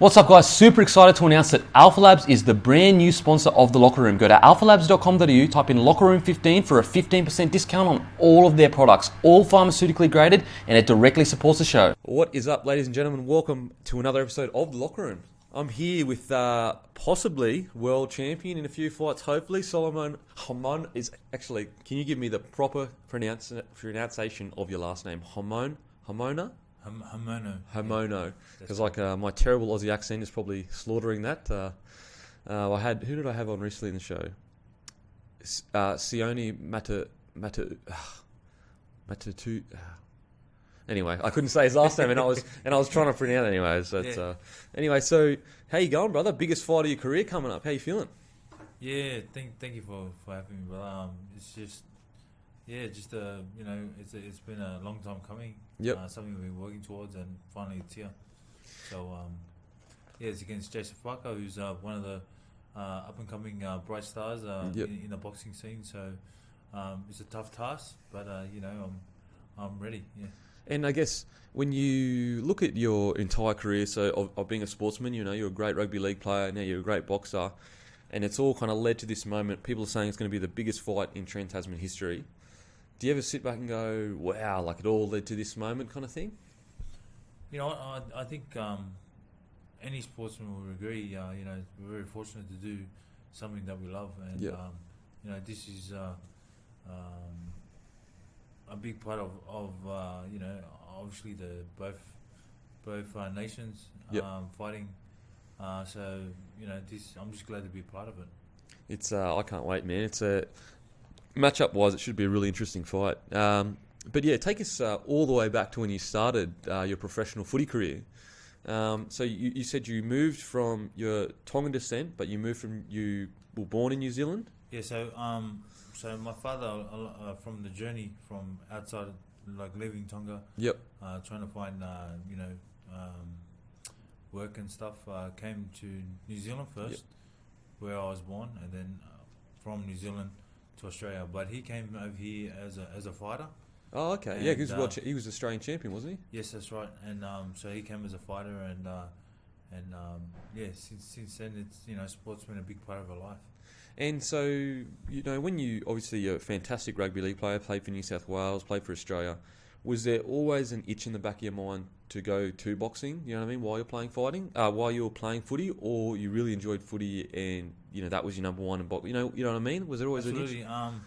What's up, guys? Super excited to announce that Alpha Labs is the brand new sponsor of the Locker Room. Go to alphalabs.com.au, type in Locker Room 15 for a 15% discount on all of their products, all pharmaceutically graded, and it directly supports the show. What is up, ladies and gentlemen? Welcome to another episode of the Locker Room. I'm here with possibly world champion in a few fights, hopefully. Solomon Haumono is actually, can you give me the proper pronunciation of your last name? Haumono? Haumono. Because my terrible Aussie accent is probably slaughtering that. Who did I have on recently in the show? Sione Matatu. Anyway, I couldn't say his last name, and I was trying to pronounce it anyways. But, anyway, so how you going, brother? Biggest fight of your career coming up. How you feeling? Yeah, thank you for having me. But it's just it's been a long time coming. Yep. Something we've been working towards, and finally it's here. So it's against Jason Parker, who's one of the up and coming bright stars in the boxing scene. So it's a tough task, but I'm ready. Yeah. And I guess when you look at your entire career, so of being a sportsman, you're a great rugby league player, now you're a great boxer, and it's all kind of led to this moment. People are saying it's going to be the biggest fight in Trans-Tasman history. Do you ever sit back and go, wow, like it all led to this moment kind of thing? I think any sportsman will agree, we're very fortunate to do something that we love. And, this is a big part of obviously the both nations fighting. I'm just glad to be a part of it. It's I can't wait, man. It's a matchup wise, it should be a really interesting fight. But yeah, take us all the way back to when you started your professional footy career. So you said you moved from your Tongan descent, but you were born in New Zealand. Yeah. So my father, from the journey from outside, like leaving Tonga, trying to find work and stuff, came to New Zealand first, where I was born, and then from New Zealand to Australia. But he came over here as a fighter. Oh, okay. And, because he was Australian champion, wasn't he? Yes, that's right. And so he came as a fighter, and since then it's sport's been a big part of our life. And so, when you're a fantastic rugby league player, played for New South Wales, played for Australia, was there always an itch in the back of your mind to go to boxing, you know what I mean, while you were playing footy, or you really enjoyed footy and, that was your number one in boxing, you know what I mean? Was there always Absolutely. an itch?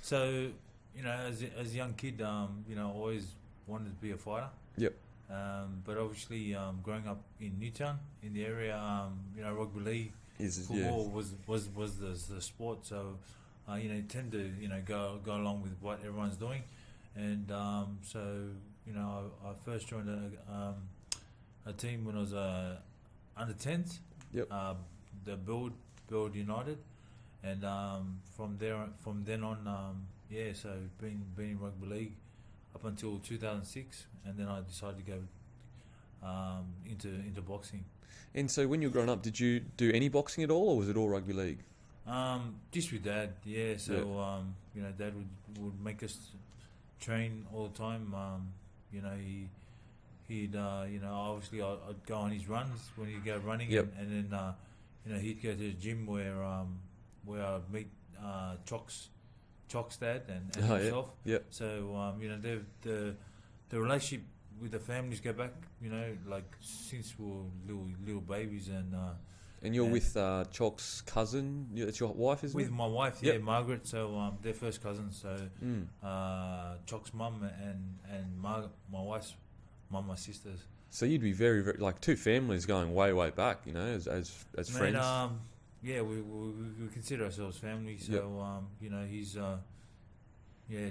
So, as a young kid, I always wanted to be a fighter. Yep. But obviously, growing up in Newtown, in the area, rugby league, football was the sport. So, you tend to go along with what everyone's doing, and I first joined a team when I was under 10s. Yep. The Build United, and from then on, so been in rugby league up until 2006, and then I decided to go into boxing. And so when you were growing up, did you do any boxing at all, or was it all rugby league? Just with Dad, yeah. So Dad would make us train all the time. He'd obviously I'd go on his runs when he'd go running, and then he'd go to the gym where I'd meet Chock's dad and himself. Yeah. So the relationship with the families go back, like since we were little babies, and you're with Chock's cousin. It's your wife, isn't it? With my wife, Margaret. So they're first cousins. So Chock's mum and Margaret, my wife's mum, my sisters. So you'd be very, very like two families going way, way back. As friends. We consider ourselves family. So he's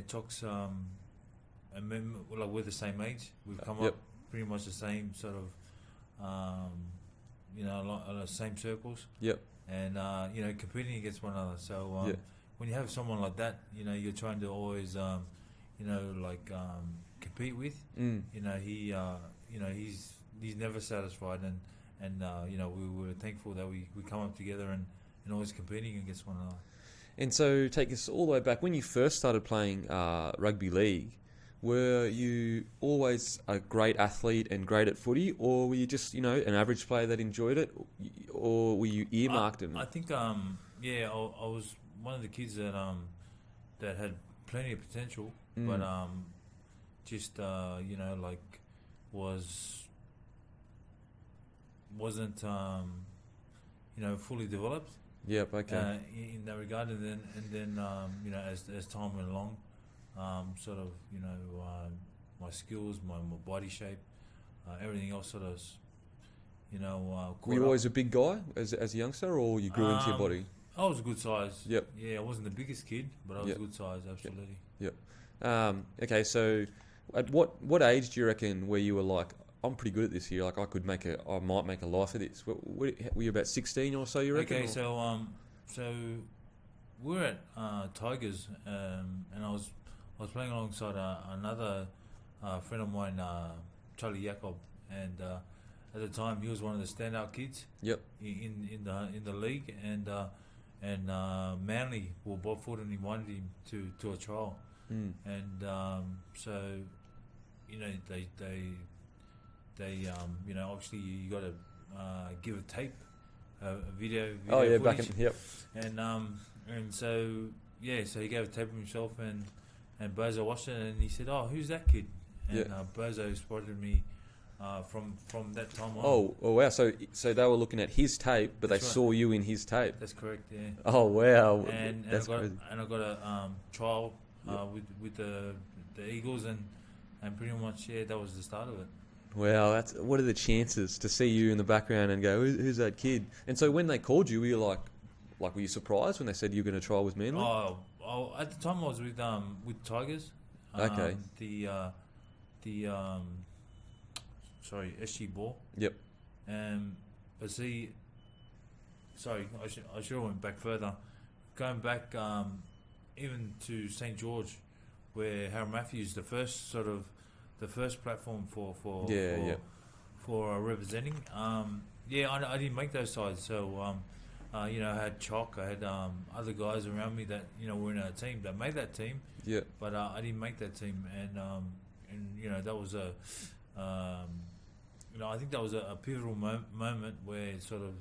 Chock's we're the same age. We've come up pretty much the same sort of same circles. Yep. And competing against one another. So when you have someone like that, you're trying to always compete with. He's never satisfied, and we were thankful that we come up together and always competing against one another. And so take us all the way back when you first started playing rugby league. were you always a great athlete and great at footy, or were you just, an average player that enjoyed it, or were you earmarked? I think, I was one of the kids that had plenty of potential, but just wasn't fully developed. Yep. Okay. In that regard, and then as time went along, my skills, my body shape, everything else sort of, were you always a big guy as a youngster, or you grew into your body? I was a good size. Yep. Yeah, I wasn't the biggest kid, but I was a good size, absolutely. Yep. Okay, so at what age do you reckon where you were like, I'm pretty good at this here, like I might make a life of this? Were you about 16 or so, you reckon? Okay, so we're at Tigers, and I was playing alongside another friend of mine, Charlie Jacob, and at the time he was one of the standout kids. Yep. In the league, and Manly were Botford, and he wanted him to a trial, and so they obviously you got to give a tape, a video oh yeah, footage. back in, yep. And so he gave a tape of himself, and Bozo watched it, and he said, "Oh, who's that kid?" And Bozo spotted me from that time on. Oh wow! So they were looking at his tape, but That's they right. saw you in his tape. That's correct. Yeah. Oh wow! And That's crazy. I got a trial with the Eagles, and pretty much that was the start of it. Wow, what are the chances to see you in the background and go, who's that kid? And so when they called you, were you like were you surprised when they said you were going to trial with Manly? Oh, at the time I was with Tigers. Okay. SG Ball. Yep. But see, sorry, I should have went back further. Going back even to St. George, where Harold Matthews, the first platform for representing. I didn't make those sides, so I had Chalk, I had other guys around me that were in our team that made that team. Yeah. But I didn't make that team, and that was I think that was a pivotal moment where it sort of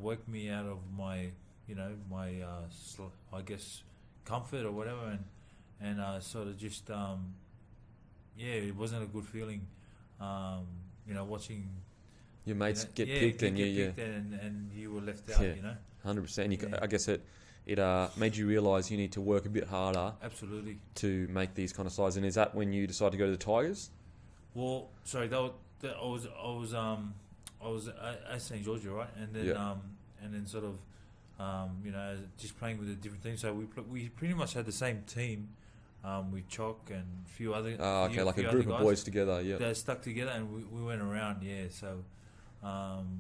woke me out of my I guess comfort or whatever, and sort of just it wasn't a good feeling, watching your mates get picked and and you were left out. 100%. I guess it made you realise you need to work a bit harder. Absolutely. To make these kind of sides. And is that when you decided to go to the Tigers? Well, sorry, I was at St. George, right, and then sort of just playing with a different team. So we pretty much had the same team. With Chalk and a few other like a group of boys together, yeah. They stuck together, and we went around,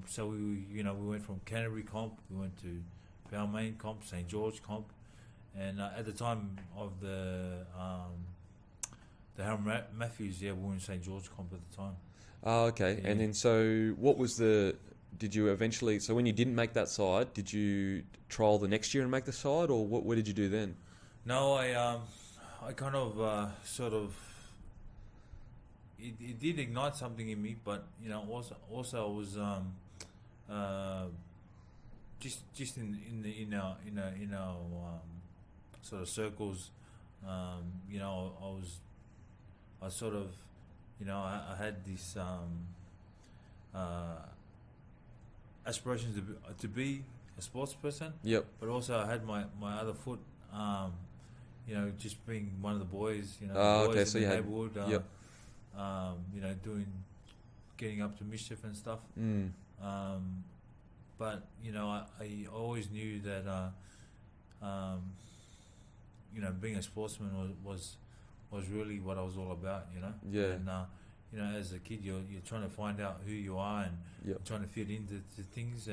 So we went from Canterbury comp, we went to Balmain comp, St. George comp, and at the time of the Harold Matthews, we were in St. George comp at the time. Oh, okay. Yeah. And then so what was did you eventually, so when you didn't make that side, did you trial the next year and make the side, or what did you do then? No, I kind of sort of it did ignite something in me, but also I was just in our sort of circles, I sort of I had this aspirations to be a sports person. Yep. But also I had my other foot. Just being one of the boys, boys in the neighborhood, getting up to mischief and stuff. But I always knew that being a sportsman was really what I was all about. Yeah. And as a kid, you're trying to find out who you are and trying to fit into things,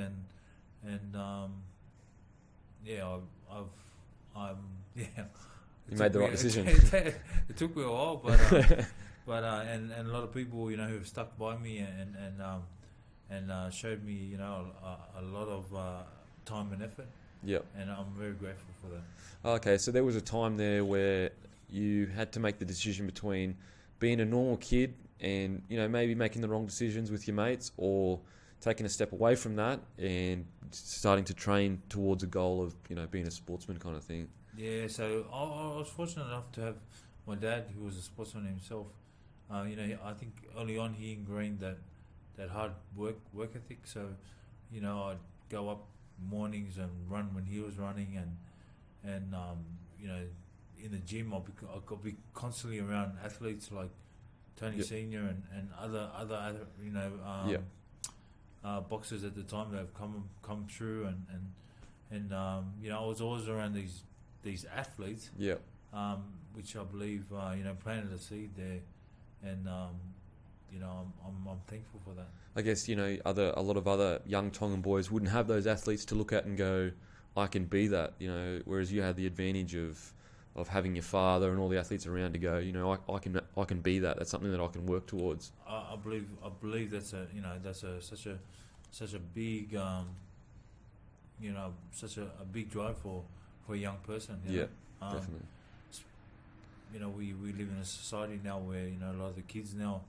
You made the right decision. It took me a while, but and a lot of people who have stuck by me and showed me a lot of time and effort. Yep. And I'm very grateful for that. Okay, so there was a time there where you had to make the decision between being a normal kid and, you know, maybe making the wrong decisions with your mates, or taking a step away from that and starting to train towards a goal of, you know, being a sportsman kind of thing? Yeah, so I was fortunate enough to have my dad, who was a sportsman himself. You know, I think early on he ingrained that hard work ethic. So, you know, I'd go up mornings and run when he was running, and you know, in the gym I could be constantly around athletes like Tony Senior and other you know, boxers at the time that have come through, and you know, I was always around these athletes, which I believe you know, planted a seed there, and you know, I'm thankful for that. I guess, you know, a lot of other young Tongan boys wouldn't have those athletes to look at and go, I can be that, you know, whereas you had the advantage of having your father and all the athletes around to go, you know, I can be that. That's something that I can work towards. I believe that's such a big you know, such a big drive for a young person. You know? Definitely. You know, we live in a society now where, you know, a lot of the kids now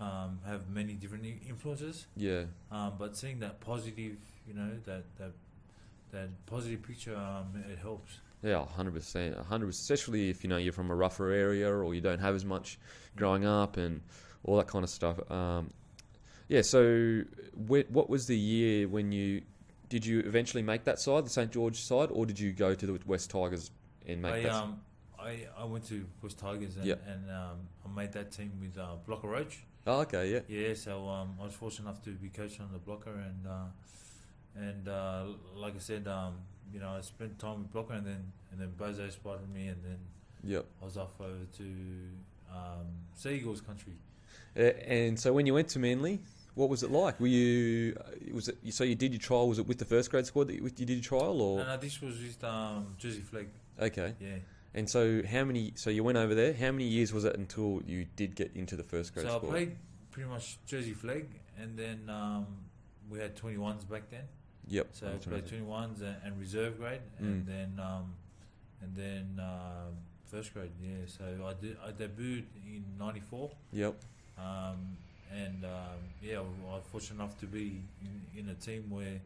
have many different influences. Yeah. But seeing that positive, you know, that positive picture, it helps. Yeah, 100%. Especially if, you know, you're from a rougher area or you don't have as much growing up and all that kind of stuff. So what was the year when did you eventually make that side, the St. George side, or did you go to the West Tigers and make that? I went to West Tigers and I made that team with Blocker Roach. Oh, okay, yeah. Yeah, so I was fortunate enough to be coached on the Blocker, and like I said, you know, I spent time with Blocker, and then Bozo spotted me, and then I was off over to Sea Eagles country. And so when you went to Manly, what was it like? Were you so you did your trial? Was it with the first grade squad that you did your trial, or? No, this was with Jersey Flag. Okay. Yeah. And so so you went over there. How many years was it until you did get into the first grade squad? So I played pretty much Jersey Flag, and then we had 21s back then. Yep. So I played 21s and reserve grade, and then first grade. Yeah. So I debuted in '94. Yep. I was fortunate enough to be in a team where,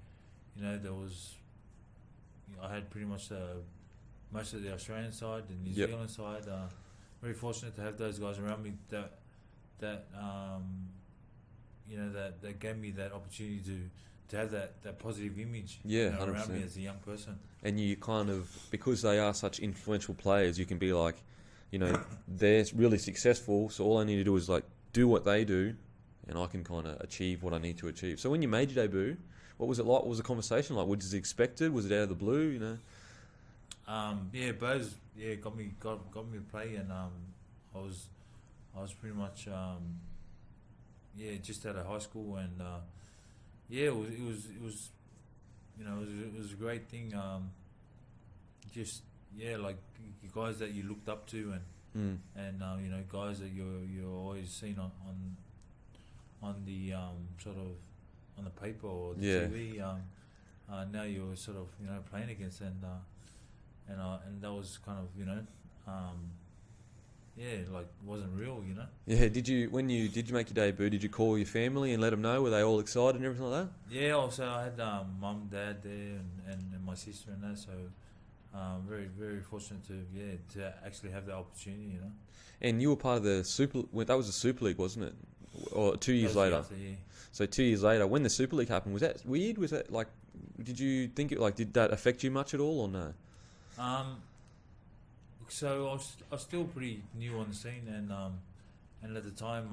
you know, I had pretty much most of the Australian side, the New Zealand side. Very fortunate to have those guys around me that you know, that gave me that opportunity to have that positive image, you know, around me as a young person. And you kind of, because they are such influential players, you can be like, you know, they're really successful, so all I need to do is like do what they do, and I can kind of achieve what I need to achieve. So when you made your debut, what was it like? What was the conversation like? Was it expected? Was it out of the blue? You know. Boz got me to play, and I was pretty much just out of high school, and it was you know, it was a great thing. Like guys that you looked up to, and you know, guys that you're always seen on the sort of on the paper or the TV. Now you're sort of, you know, playing against, and that was kind of, you know, like wasn't real, you know. Yeah. Did you make your debut? Did you call your family and let them know? Were they all excited and everything like that? Yeah. Also, I had mum, dad there, and my sister and that. So very, very fortunate to actually have the opportunity, you know. And you were part of the that was the Super League, wasn't it? Or 2 years later. After, yeah. So 2 years later, when the Super League happened, was that weird? Was that like, did you think did that affect you much at all, or no? So I was still pretty new on the scene, and at the time,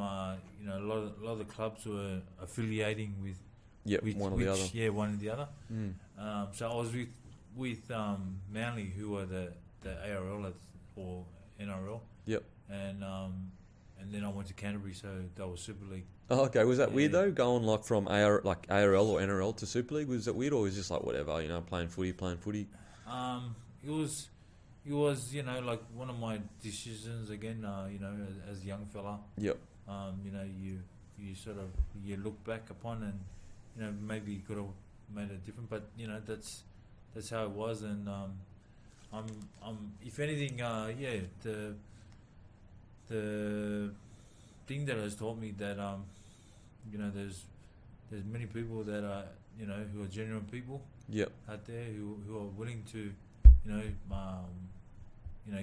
you know, a lot of the clubs were affiliating with one or the other. Yeah, one or the other. So I was with Manly, who were the ARL or NRL. Yep. And then I went to Canterbury, so that was Super League. Oh, okay. Was that weird though, going like from ARL or NRL to Super League? Was that weird, or was it just like whatever, you know, playing footy? It was, you know, like one of my decisions again. You know, as a young fella. Yep. You know, you sort of look back upon, and you know, maybe you could have made it different, but you know, that's how it was, and I'm if anything, the thing that has taught me that there's many people that are who are genuine people Yep. out there who are willing to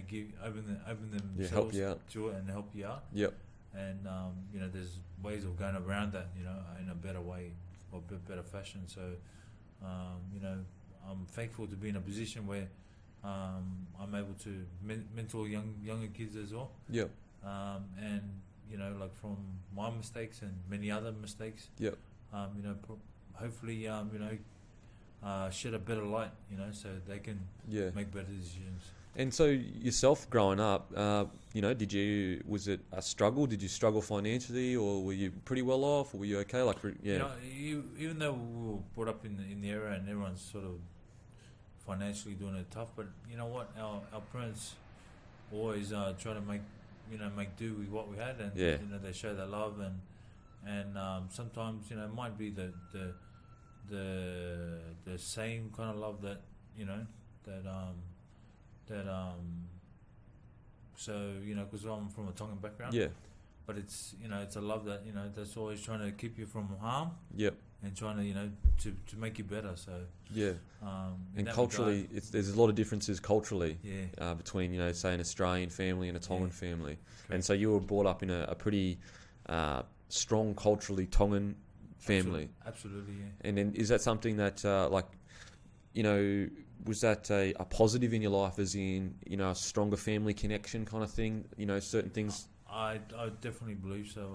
give open themselves help you out. to it and help you out. Yep. And there's ways of going around that in a better way or better fashion. So I'm thankful to be in a position where I'm able to mentor younger kids as well. Yep. And like from my mistakes and many other mistakes. Yep. Hopefully shed a better light, so they can make better decisions. And so yourself growing up, was it a struggle? Did you struggle financially, or were you pretty well off, or were you okay? Even though we were brought up in the era and everyone's sort of financially doing it tough, but you know what, our parents always try to make do with what we had, and they show their love, and sometimes it might be the same kind of love that because I'm from a Tongan background, but it's it's a love that that's always trying to keep you from harm, and trying to make you better. So and culturally, there's a lot of differences culturally between say an Australian family and a Tongan family. Correct. And so you were brought up in a pretty strong culturally Tongan family. Absolutely, yeah. And then is that something that was that a positive in your life, as in a stronger family connection kind of thing? Certain things. I definitely believe so.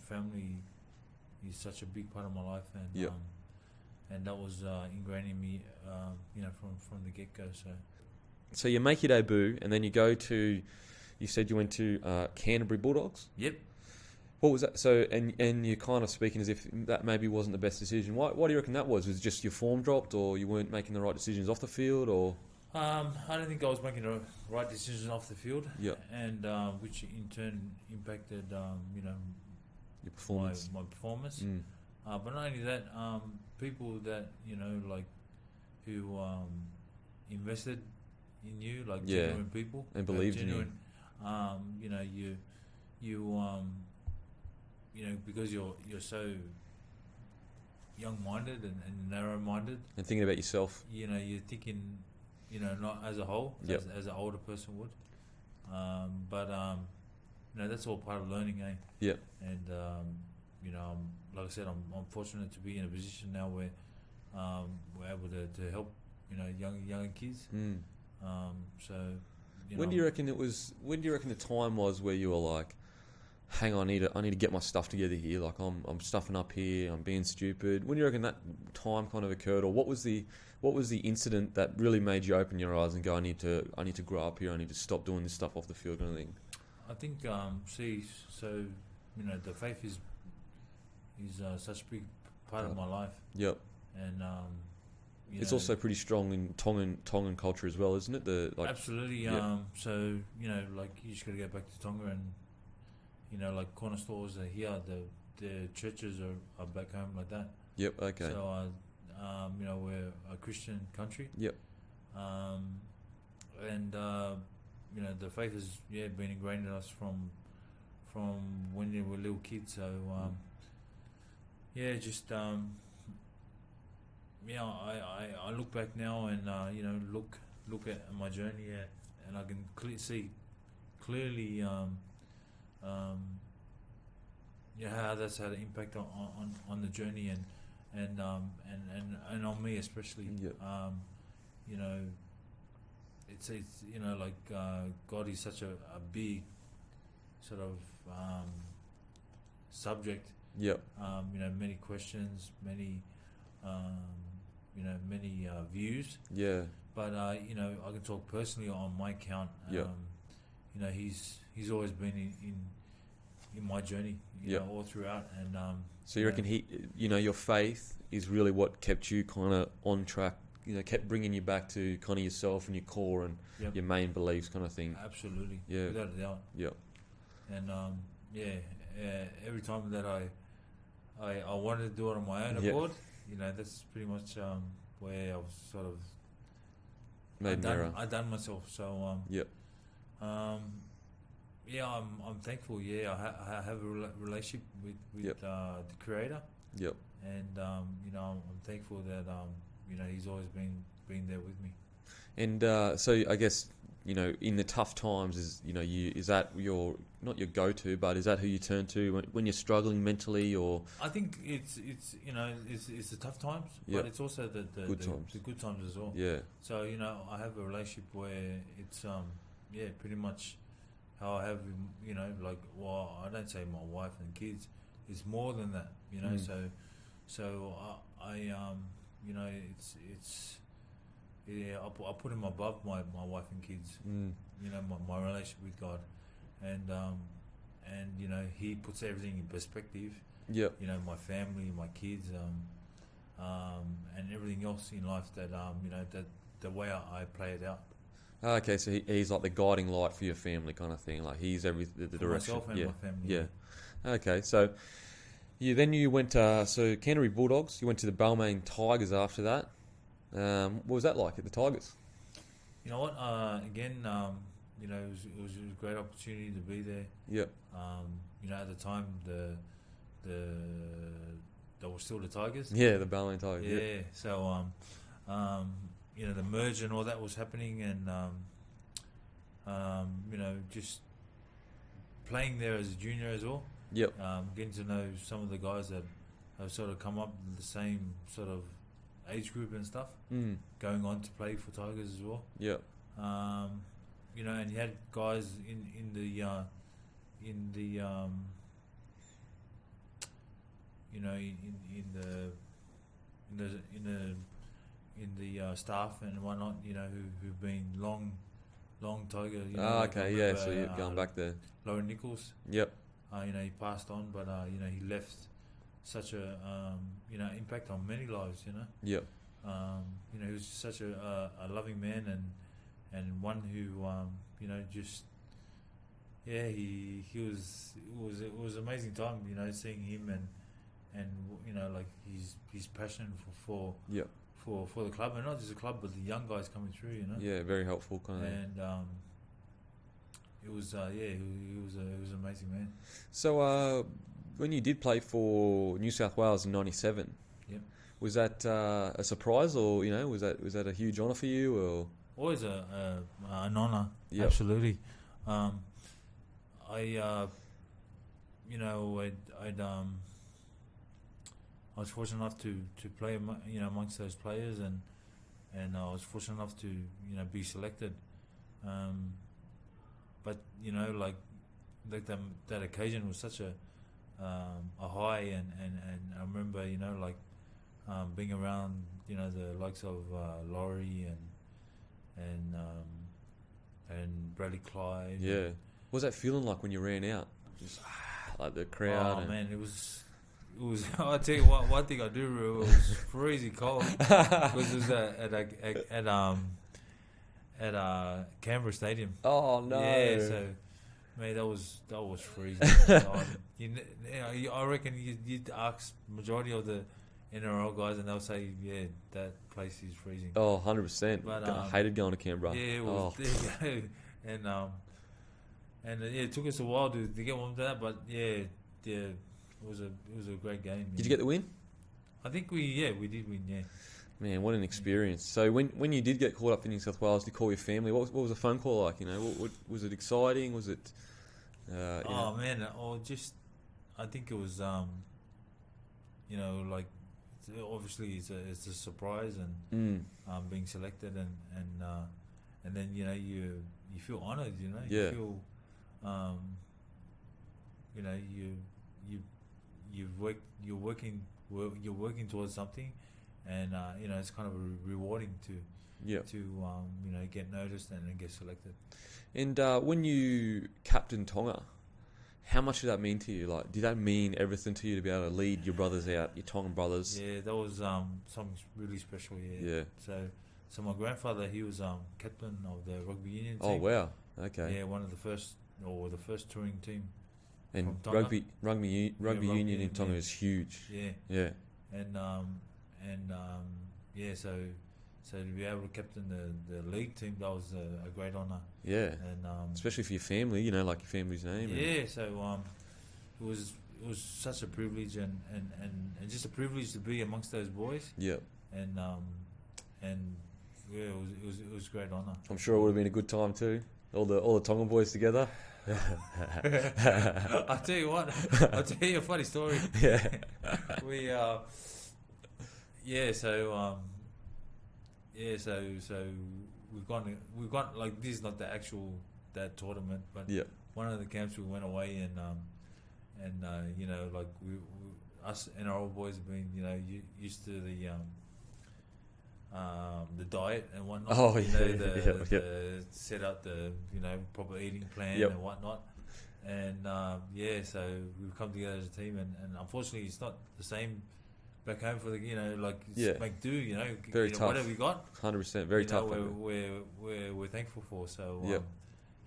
Family is such a big part of my life, and that was ingrained in me, from the get go. So you make your debut, and then you go to. You said you went to Canterbury Bulldogs. Yep. What was that? So, and you're kind of speaking as if that maybe wasn't the best decision. Why do you reckon that was? Was it just your form dropped, or you weren't making the right decisions off the field, or? I don't think I was making the right decisions off the field. Yeah. And which in turn impacted, your performance. My performance. But not only that, people that who invested in you, genuine people, and believed in you. Because you're so young-minded and narrow-minded, and thinking about yourself. You're thinking, not as a whole, as an older person would. But that's all part of learning, eh? Yeah. And like I said, I'm fortunate to be in a position now where we're able to help young kids. When do you reckon the time was where you were like, hang on, I need to get my stuff together here. Like I'm stuffing up here. I'm being stupid. When do you reckon that time kind of occurred, or what was the incident that really made you open your eyes and go, I need to grow up here. I need to stop doing this stuff off the field, kind of thing? I think the faith is such a big part of my life. Yep. And it's also pretty strong in Tongan culture as well, isn't it? Absolutely. Yep. So you just got to go back to Tonga, and corner stores are here. The churches are back home like that. Yep. Okay. So we're a Christian country. Yep. And the faith has been ingrained in us from when we were little kids. So I look back now and look at my journey, and I can see clearly how that's had an impact on the journey and on me especially. Yep. It's God is such a big sort of subject. Yep. Many questions, many many views. Yeah. But I can talk personally on my account. Yeah. He's always been in my journey, all throughout. And so you reckon your faith is really what kept you kind of on track, kept bringing you back to kind of yourself and your core and your main beliefs, kind of thing. Absolutely. Yeah. Without a doubt. Yeah. And every time that I wanted to do it on my own accord, that's pretty much where I was sort of made an error. I done myself. So Yep. yeah, I'm thankful. Yeah, I have a relationship with Yep. the creator, Yep. and you know, I'm thankful that you know, he's always been there with me. And so I guess, you know, in the tough times, is that your, not your go-to, but is that who you turn to when you're struggling mentally, or? I think it's you know, it's the tough times, Yep. but it's also the Good times. the good times as well. Yeah. So you know, I have a relationship where it's yeah, pretty much how I have, you know, like, well, I don't say my wife and kids, it's more than that, you know. So I you know, it's yeah, I put him above my wife and kids, you know, my relationship with God, and you know, he puts everything in perspective. Yep. You know, my family, my kids, and everything else in life that you know, that the way I play it out. Okay, so he's like the guiding light for your family, kind of thing. Like he's the For direction. myself and Yeah. my family. Yeah. Okay, so then you went so Canterbury Bulldogs. You went to the Balmain Tigers after that. What was that like at the Tigers? You know what? Again, you know, it was a great opportunity to be there. Yep. You know, at the time, they were still the Tigers. Yeah, the Balmain Tigers. Yeah. Yep. So, you know, the merge and all that was happening, and you know, just playing there as a junior as well. Yep. Getting to know some of the guys that have sort of come up in the same sort of age group and stuff, going on to play for Tigers as well. Yep. You know, and you had guys in the you know, in the staff and whatnot, you know, who've been long Tiger. You know, like okay, yeah. So you're going back there. Lauren Nichols. Yep. You know, he passed on, but you know, he left such a you know, impact on many lives. You know. Yep. You know, he was such a loving man, and one who you know, just yeah, he was, it was an amazing time, you know, seeing him and you know, like his passion for Yep. for the club, and not just the club, but the young guys coming through, you know. Yeah, very helpful kind of. And it was yeah, he was an amazing man. So when you did play for New South Wales in '97, Yep. was that a surprise, or you know, was that a huge honour for you, or? Always an honour. Yep. Absolutely. You know, I was fortunate enough to play, you know, amongst those players, and I was fortunate enough to, you know, be selected. But you know, like that occasion was such a high, and I remember, you know, like being around, you know, the likes of Laurie and Bradley Clyde. Yeah. What was that feeling like when you ran out? Just like the crowd. Oh man, it was. I'll tell you what. One thing I do remember, it was freezing cold because it was at Canberra Stadium. Oh no! Yeah, so man, that was freezing. I reckon you'd ask majority of the NRL guys, and they'll say, yeah, that place is freezing. Oh, 100%. But I hated going to Canberra. Yeah, it was. There you go. And yeah, it took us a while to get one to that, but yeah, it was a great game. Did you get the win? I think we did win. Yeah. Man, what an experience! So when you did get called up for New South Wales to call your family, what was the phone call like? You know, what was it exciting? Was it? Man, just I think it was you know, like, obviously it's a surprise, and being selected, and then, you know, you feel honoured, you know. Yeah. You feel you know, you're working towards something, and you know, it's kind of rewarding to Yeah. you know, get noticed and then get selected. And when you captained Tonga, how much did that mean to you? Like, did that mean everything to you to be able to lead your brothers out, your Tongan brothers? Yeah, that was something really special. Yeah. Yeah. So my grandfather, he was captain of the rugby union team. Oh wow. Okay. Yeah, one of the first touring team. And from Tonga. rugby union in Tonga is huge. Yeah. Yeah. And yeah, so So to be able to captain the league team, that was a great honour. Yeah. And Especially for your family, you know, like your family's name. Yeah. So it was such a privilege and just a privilege to be amongst those boys. Yep. And yeah, it was a great honour. I'm sure it would have been a good time too. All the Tongan boys together. I'll tell you what. I'll tell you a funny story. Yeah. We so we've gone like, this is not the actual that tournament, but Yeah. one of the camps we went away and you know, like we us NRL boys have been, you know, used to the diet and whatnot. Oh, you yeah, know, yeah. the set up the, you know, proper eating plan Yep. and whatnot. And so we've come together as a team, and unfortunately it's not the same back home for the, you know, like make do, you know, Very tough. whatever we got, 100%, very you know, tough. we're thankful for. So Yep.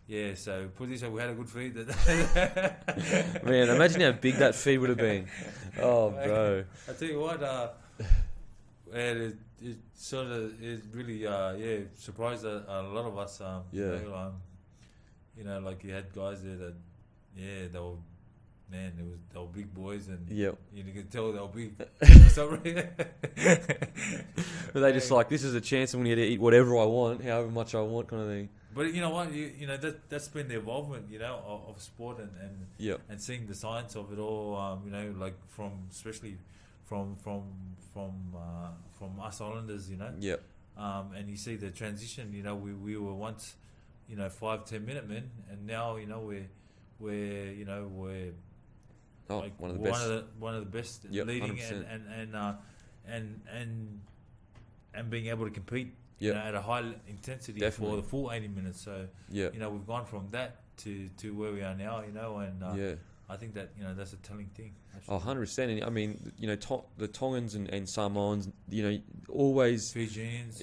yeah, so put this way, we had a good feed. Man, imagine how big that feed would have been. Oh, bro. I tell you what, and it sort of really surprised a lot of us. Yeah. You know, like you had guys there that they were. Man, they were big boys, and Yep. you could tell they were big. But they just like, this is a chance I'm going to eat whatever I want, however much I want, kind of thing. But you know what, you know that's been the involvement, you know, of sport and Yep. and seeing the science of it all. You know, like especially from us Islanders, you know. Yep. And you see the transition. You know, we were once, you know, 5-10 minute men, and now, you know, we're like one of the best. One of the best, Yep, leading 100%. and being able to compete, Yep. you know, at a high intensity Definitely. for the full 80 minutes. So Yep. you know, we've gone from that to where we are now, you know, and Yeah. I think that, you know, that's a telling thing. Oh, 100%. And I mean, you know, the Tongans and Samoans, you know, always, Fijians,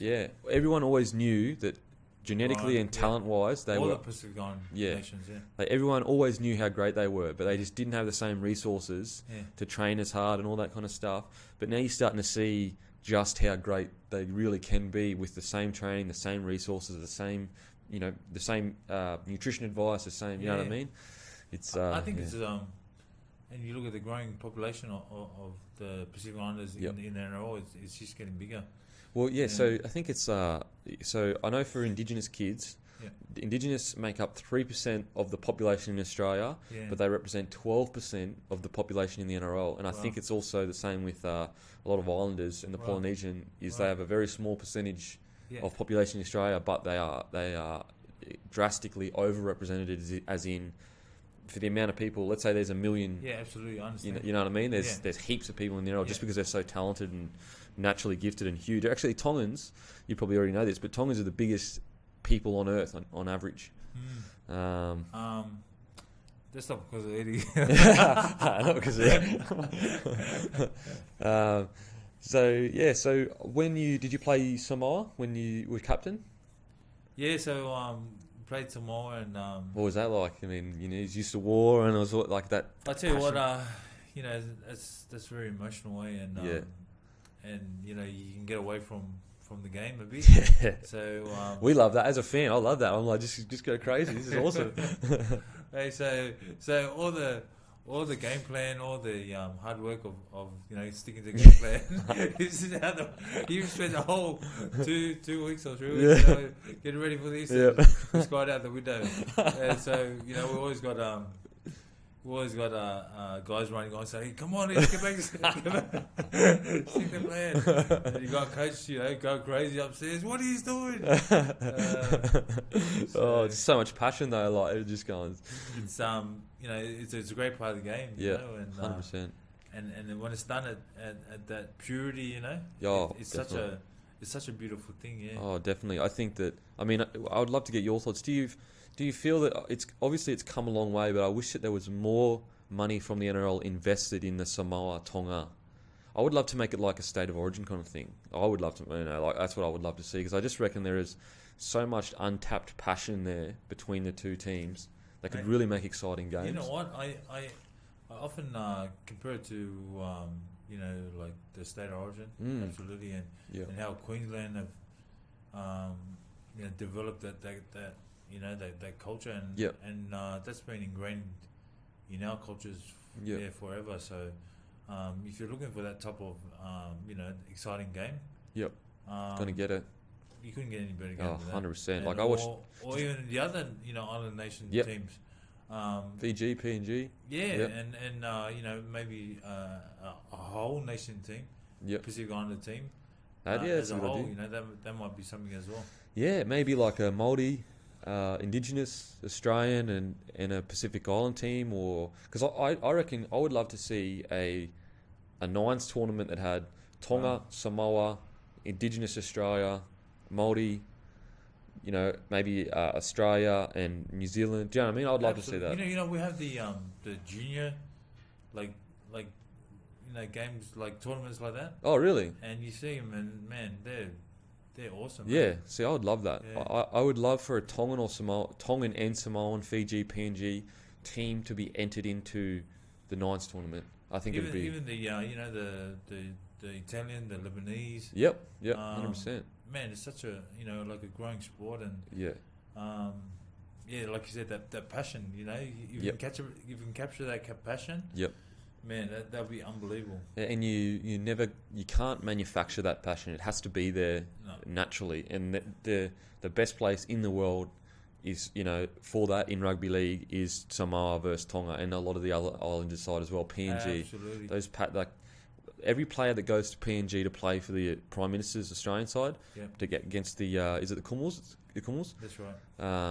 everyone always knew that genetically Right, and talent-wise, they all were, the Pacific Island nations, like, everyone always knew how great they were, but they just didn't have the same resources Yeah. to train as hard and all that kind of stuff. But now you're starting to see just how great they really can be with the same training, the same resources, the same, you know, the same nutrition advice, the same, you know what I mean? It's. I think it's and you look at the growing population of the Pacific Islanders in the NRL, it's just getting bigger. Well, yeah. So I think it's. So I know for Indigenous kids, the Indigenous make up 3% of the population in Australia, but they represent 12% of the population in the NRL. And I think it's also the same with a lot of Islanders and the Polynesian. They have a very small percentage of population in Australia, but they are drastically overrepresented, as in, for the amount of people. Let's say there's 1 million. Yeah, absolutely, I understand. You know what I mean? There's heaps of people in the NRL just because they're so talented and naturally gifted and huge. Actually, Tongans, you probably already know this, but Tongans are the biggest people on Earth on average. That's not because of Eddie. Not because of that. So when did you play Samoa when you were captain? Yeah, so played Samoa and what was that like? I mean, you know, he's used to war and it was like that. I tell you what, you know, that's very emotional way, and you know, you can get away from the game a bit. Yeah. So we love that as a fan. I love that. I'm like, just go crazy. This is awesome. Hey, so all the game plan, all the hard work of you know, sticking to the game plan. You spent the whole two weeks or 3 weeks, you know, getting ready for this. Just got out the window. And so, you know, we always got guys running on saying, "Come on, let's get back, stick the plan." And you got coach, you know, go crazy upstairs. What are you doing? It's so much passion though. Like, it just goes. It's you know, it's a great part of the game. You know, and 100%. And when it's done at that purity, you know, it's such a beautiful thing. Yeah. Oh, definitely. I think that. I mean, I would love to get your thoughts. Do you feel that it's come a long way, but I wish that there was more money from the NRL invested in the Samoa Tonga? I would love to make it like a state of origin kind of thing. I would love to, you know, like, that's what I would love to see, because I just reckon there is so much untapped passion there between the two teams that could really make exciting games. You know what? I often compare it to you know, like the state of origin, absolutely, and how Queensland develop that that culture, and Yep. and that's been ingrained in our cultures Yep. forever. So if you're looking for that type of exciting game, Yep. um, Gonna get it. you couldn't get any better game Oh, than that. 100%. And Like I watched or even the other island nation Yep. teams. Fiji, PNG. Yeah, Yep. and maybe a whole nation team, Yep. Pacific Islander team. Yeah, As that's a a good whole, idea. that might be something as well. Yeah, maybe like a Māori, Indigenous, Australian, and a Pacific Island team, or because I reckon I would love to see a nines tournament that had Tonga, Wow. Samoa, Indigenous Australia, Māori, maybe Australia and New Zealand. Do you know what I mean? I'd love to see that. We have the junior, like games like tournaments like that, Oh, really? and you see them, and man, they're awesome. Yeah. Man. See, I would love that. Yeah. I would love for a Tongan and Samoan, Fiji, PNG team to be entered into the nines tournament. I think it would be. Even the Italian, the Lebanese. Yep. 100%. Man, it's such a like a growing sport, and Yeah. like you said, that passion. You Yep. can capture that passion. Yep. Man, that'd be unbelievable. And you can't manufacture that passion. It has to be there No. naturally. And the best place in the world is, for that in rugby league is Samoa versus Tonga, and a lot of the other islanders side as well. PNG, Absolutely. those every player that goes to PNG to play for the Prime Minister's Australian side Yep. to get against the is it the Kumals? The Kumals? That's right.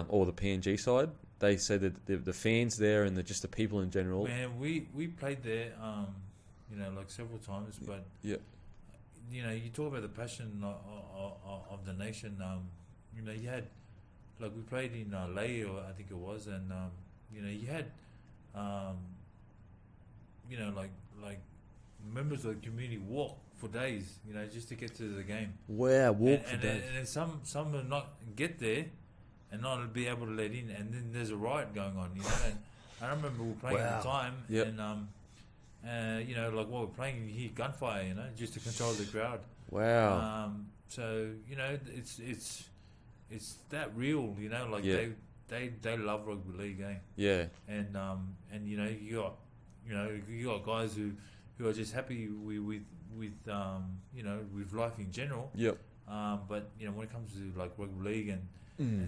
Or the PNG side. They say that the fans there and just the people in general. Man, we played there, like several times, but Yeah. you talk about the passion of the nation. You had, like, we played in Lae, I think it was, and you had, like members of the community walk for days, just to get to the game. Wow, walk for And days. then some will not get there and not be able to let in, and then there's a riot going on, And I remember we were playing at the time, Yep. and like while we're playing, you hear gunfire, just to control the crowd. Wow. So it's that real, like Yeah. they love rugby league, Yeah. and you got guys who are just happy with life in general. Yep. But when it comes to like rugby league and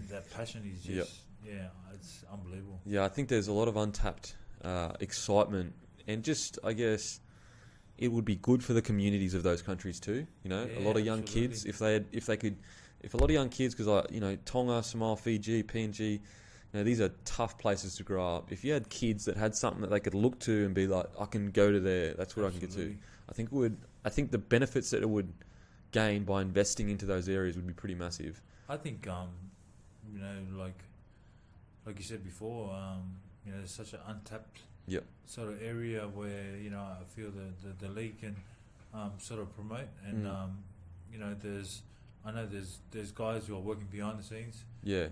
that passion is just it's unbelievable. Yeah, I think there's a lot of untapped excitement, and just I guess it would be good for the communities of those countries too. A lot of young absolutely. kids, if a lot of young kids, because Tonga, Samoa, Fiji, PNG, these are tough places to grow up. If you had kids that had something that they could look to and be like, I can go to there, that's what I can get to. I think the benefits that it would gain by investing into those areas would be pretty massive. I think like you said before, there's such an untapped Yep. sort of area where I feel the league can sort of promote, and I know there's guys who are working behind the scenes. Yeah.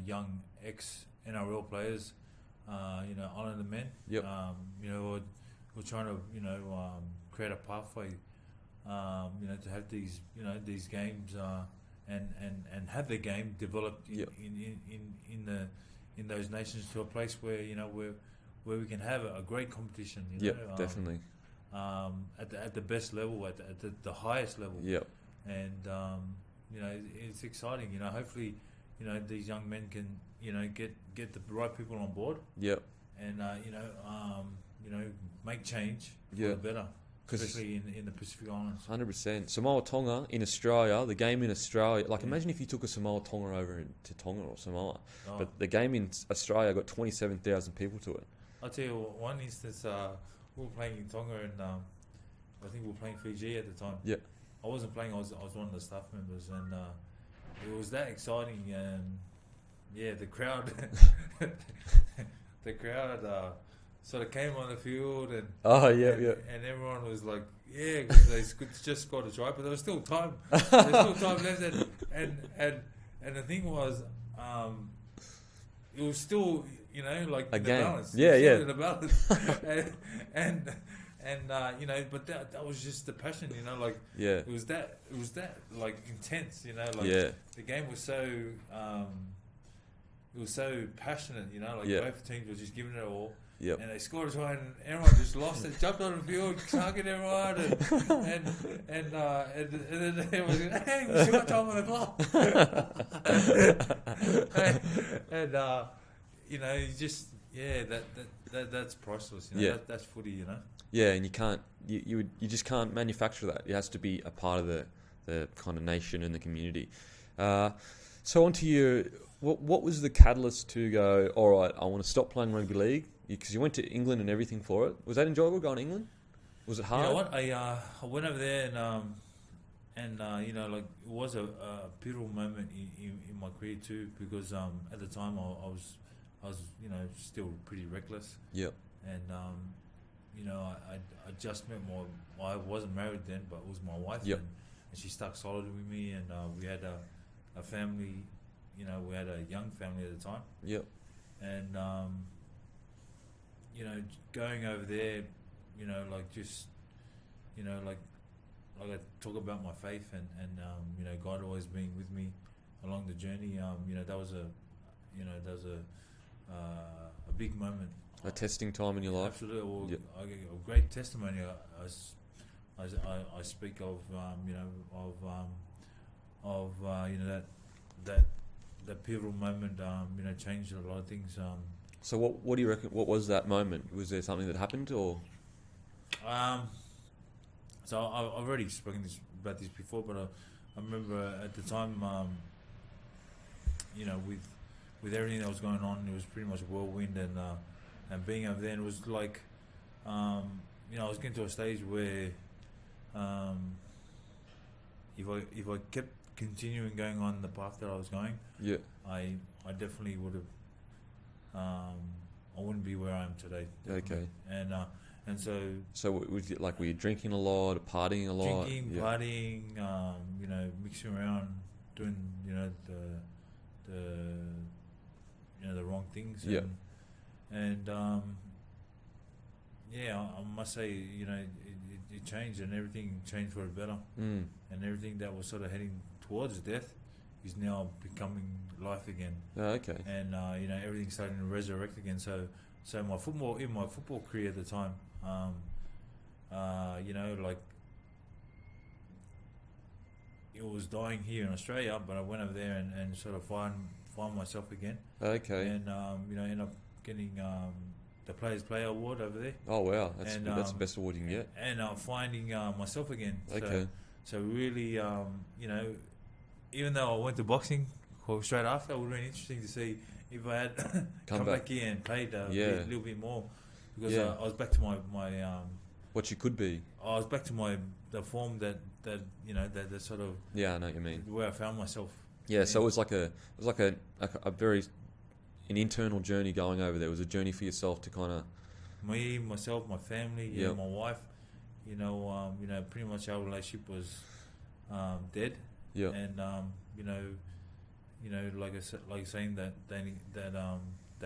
Young ex NRL players, Islander men. Yep. We're trying to create a pathway, to have these games and have the game developed Yep. in those nations to a place where where we can have a great competition. Definitely. At the best level, at the highest level. Yep. And it's exciting. Hopefully, these young men can get the right people on board. Yep. And make change for Yeah. the better, 'Cause especially in the Pacific Islands. 100%. Samoa Tonga in Australia, the game in Australia, like imagine if you took a Samoa Tonga over to Tonga or Samoa, Oh. but the game in Australia got 27,000 people to it. I'll tell you one instance. We were playing in Tonga, and I think we were playing Fiji at the time. Yeah. I wasn't playing. I was one of the staff members, and it was that exciting. The crowd, the crowd sort of came on the field, and and everyone was like, yeah, because they just scored a try, but there was still time. Left, and the thing was, it was still like a in game. the balance. Yeah, It was yeah. still in the balance, and you know, but that was just the passion, you know, like Yeah. it was that like intense, you know, like Yeah. the game was so it was so passionate, you know, like Yeah. both teams were just giving it all. Yep. And they scored a try, and everyone just lost it, jumped on the field, hugging everyone, and then it was, hey, we still got time on the clock. and you know, you just that's priceless. You know, Yeah. that's footy. You know. Yeah, and you just can't manufacture that. It has to be a part of the kind of nation and the community. So on to you. What was the catalyst to go, all right, I want to stop playing rugby league? Because you went to England and everything for it. Was that enjoyable going to England? Was it hard? You know what? I went over there and you know, like it was a pivotal moment in my career too, because at the time I was you know, still pretty reckless. Yep. And you know, I just met I wasn't married then, but it was my wife. Yep. And she stuck solid with me, and we had a family. You know, we had a young family at the time. Yep. And you know, going over there, you know, like just, you know, like I talk about my faith and you know, God always being with me along the journey. You know, that was a big moment. A testing time in your life. Absolutely. Well, Yep. a great testimony. I speak of you know, of you know, that pivotal moment, you know, changed a lot of things. So what do you reckon? What was that moment? Was there something that happened, or? So I've already spoken about this before, but I remember at the time, you know, with everything that was going on, it was pretty much a whirlwind, and being over there, it was like, you know, I was getting to a stage where, if I kept continuing going on the path that I was going, Yeah. I definitely would have. I wouldn't be where I am today. Definitely. Okay. And so. So was it like, were you drinking a lot, partying a lot? Drinking, Yeah. partying, you know, mixing around, doing, you know, the wrong things. Yeah. And yeah, I must say, you know, it changed, and everything changed for the better. Mm. And everything that was sort of heading towards death is now becoming life again. Oh, okay. And you know, everything's starting to resurrect again. So my football career at the time, you know, like it was dying here in Australia, but I went over there and sort of find myself again. Okay. And you know, end up getting the Players Player Award over there. Oh wow, that's And, good. That's the best award you can get. And finding myself again. Okay. So really, you know, even though I went to boxing straight after, it would have been interesting to see if I had come back here and played a little bit more, because I was back to my what you could be. I was back to the form that you know, that sort of, Yeah, I know what you mean. where I found myself. Yeah, so it was like a very an internal journey going over there. It was a journey for yourself to kind of Me, myself, my family, Yep. my wife. You know, pretty much our relationship was dead. Yeah. And you know, like saying that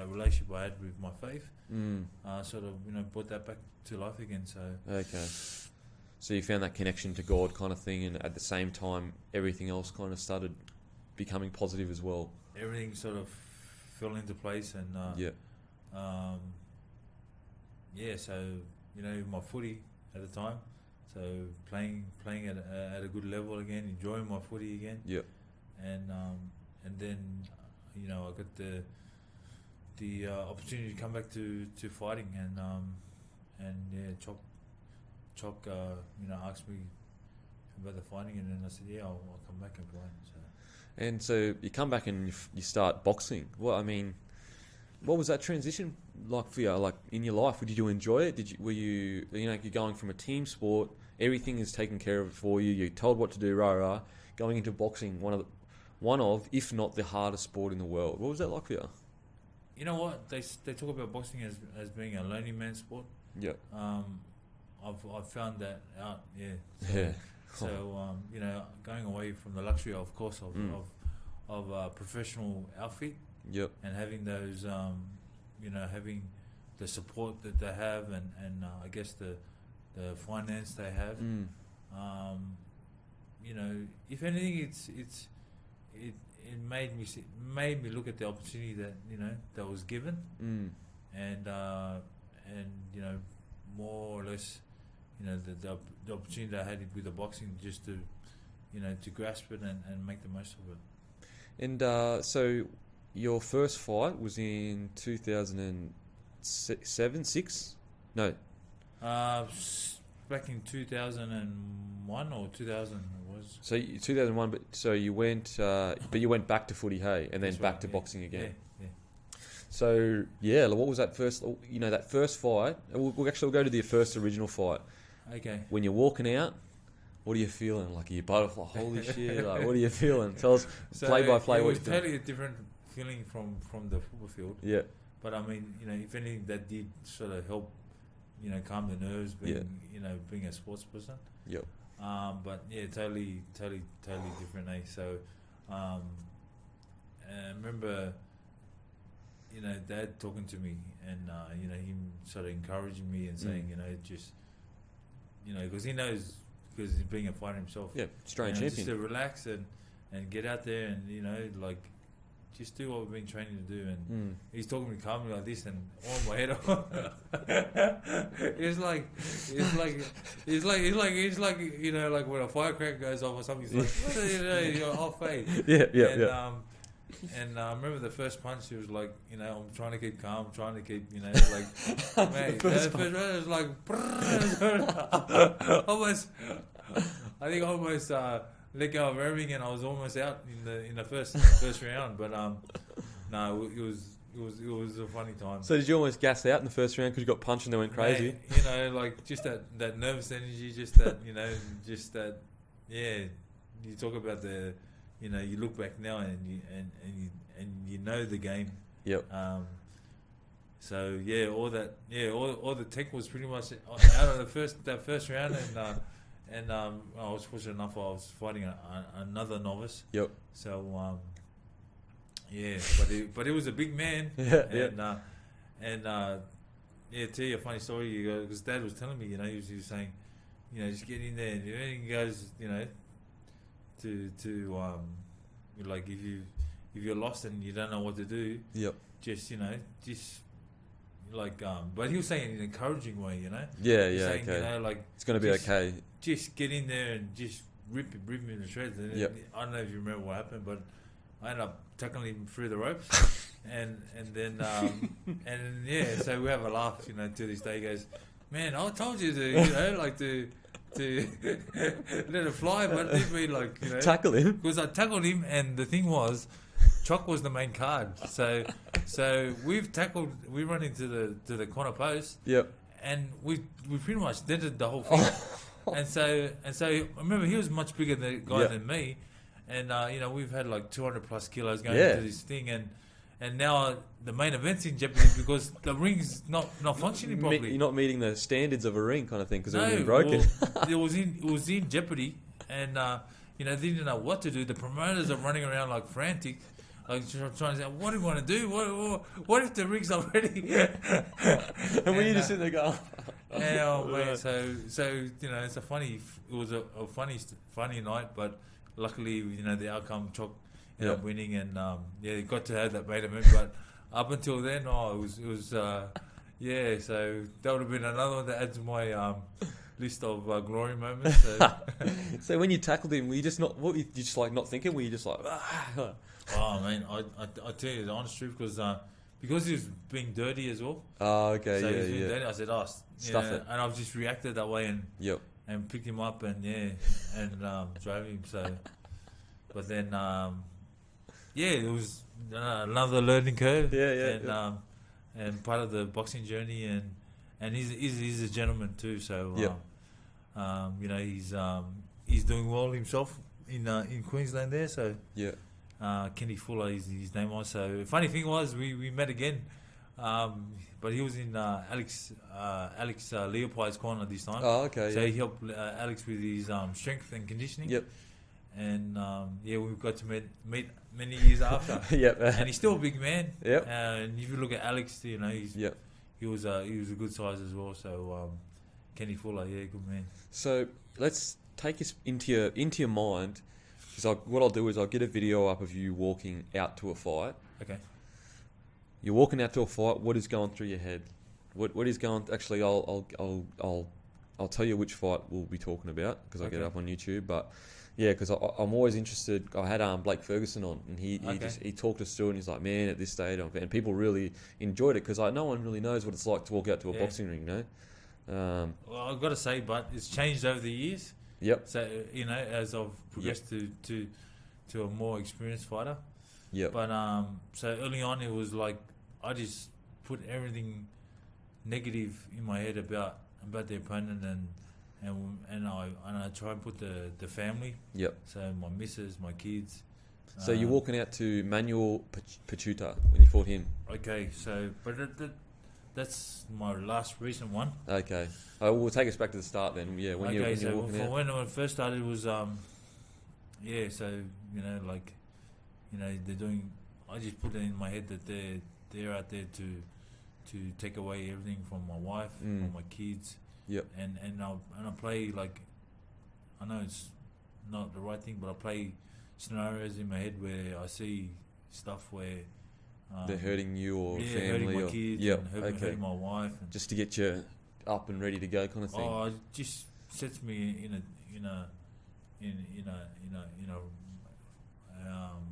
relationship I had with my faith, sort of, you know, brought that back to life again. So Okay. So you found that connection to God kind of thing, and at the same time, everything else kind of started becoming positive as well. everything sort of fell into place, and so you know, my footy at the time, so playing at a good level again, enjoying my footy again. Yep. And then, you know, I got the opportunity to come back to fighting, and Chock you know, asked me about the fighting, and then I said, yeah, I'll come back and fight. So. And so you come back and you start boxing. Well, I mean, what was that transition like for you? Like in your life, did you enjoy it? Were you know, you're going from a team sport, everything is taken care of for you. You're told what to do, going into boxing, one of, if not the hardest sport in the world. What was that like for you? You know what, they talk about boxing as being a lonely man's sport. Yeah. I've found that out. Yeah. Yeah. So you know, going away from the luxury, of course, of a professional outfit. Yep. And having those, you know, having the support that they have, and I guess the the finance they have. You know, if anything, it made me look at the opportunity that that was given, and you know, more or less, you know, the opportunity I had with the boxing, just to to grasp it and make the most of it. And so your first fight was in 2007, 6? No. Back in 2001 or 2000 it was. So 2001, but so you went, but you went back to footy, hey, and then That's back right, to yeah. boxing again. Yeah. So yeah, what was that first? That first fight. We'll actually go to the first original fight. Okay. When you're walking out, what are you feeling? Like, are you butterfly? Holy shit! Like, what are you feeling? Tell us play by play. It what was you feel. totally a different feeling from the football field. Yeah. But I mean, if anything, that did sort of help, calm the nerves, being a sports person. Yep. But yeah, totally different. So, I remember, Dad talking to me, and him sort of encouraging me and saying, just, because he knows, because he's being a fighter himself. Yeah, Australian champion. Just to relax and get out there and just do what we've been training to do. And he's talking to me calmly like this, and all my head on. it's like like when a firecracker goes off or something. It's like you're off fade. Yeah. And I remember the first punch. He was like, I'm trying to keep calm, trying to keep, mate. The first round was like, almost. I think almost let go of everything, and I was almost out in the first round. But no, it was a funny time. So did you almost gas out in the first round because you got punched and they went crazy? Mate, like just that nervous energy, just that, just that. Yeah, you talk about the. You look back now and you know the game. Yep. So yeah, all the tech was pretty much out of that first round, and I was fortunate enough. I was fighting another novice. Yep. So yeah, but it was a big man. Yeah. And tell you a funny story. Because Dad was telling me, he was saying, just get in there, and if anything goes, to like if you're lost and you don't know what to do, just like but he was saying in an encouraging way, saying, okay, like it's going to be okay, just get in there and just rip him in the shreds. And I don't know if you remember what happened, but I ended up tackling him through the ropes and then so we have a laugh, to this day. He goes, man, I told you to to let it fly, but it didn't mean tackle him, because I tackled him, and the thing was, Chock was the main card. So we run into the corner post, and we pretty much dented the whole thing. and so I remember he was much bigger than me, and we've had like 200 plus kilos going into this thing, and now the main event's in jeopardy because the ring's not functioning properly. You're not meeting the standards of a ring, kind of thing, because it was broken. Well, it was in jeopardy, and they didn't know what to do. The promoters are running around like frantic, like trying to say, "What do you want to do? What if the ring's not ready?" And when you just sit there going, man, so it's it was a funny night, but luckily the outcome, Chock ended up winning, and got to have that main event. But up until then, it was so that would have been another one that adds to my list of glory moments. So when you tackled him, were you just not? What, you just like not thinking? Were you just like? Oh man, I tell you the honest truth, because he was being dirty as well. Oh, okay, so yeah. Dirty, I said, stuff it, and I've just reacted that way, and picked him up and drove him. So, but then it was another learning curve. And part of the boxing journey, and he's a gentleman too. So he's doing well himself in Queensland there. So Kenny Fuller, his name was. So funny thing was we met again, but he was in Alex Leopold's corner this time. Oh, okay. So he helped Alex with his strength and conditioning. Yep. And we got to meet many years after. And he's still a big man. Yep. And if you look at Alex, he was a good size as well. So Kenny Fuller, yeah, good man. So let's take us into your mind, because what I'll do is I'll get a video up of you walking out to a fight. Okay. You're walking out to a fight. What is going through your head? What is going? Actually, I'll tell you which fight we'll be talking about because I get it up on YouTube. But yeah, because I'm always interested. I had Blake Ferguson on, and he talked us through, and he's like, man, at this stage, and people really enjoyed it because no one really knows what it's like to walk out to a boxing ring, you know. Well, I've got to say, but it's changed over the years. Yep. So as I've progressed to a more experienced fighter. Yep. But so early on, it was like I just put everything negative in my head about the opponent, and I try and put the family. Yep. So my missus, my kids. So you're walking out to Manuel Pachuta when you fought him. Okay. So, but that's my last recent one. Okay. We'll take us back to the start then. Yeah. When you're walking out. When it first started, it was So they're doing. I just put it in my head that they're out there to take away everything from my wife, from my kids. Yep. And I play like, I know it's not the right thing, but I play scenarios in my head where I see stuff where they're hurting you or family hurting my or kids, and hurting my wife, and just to get you up and ready to go, kind of thing. Oh, it just sets me in a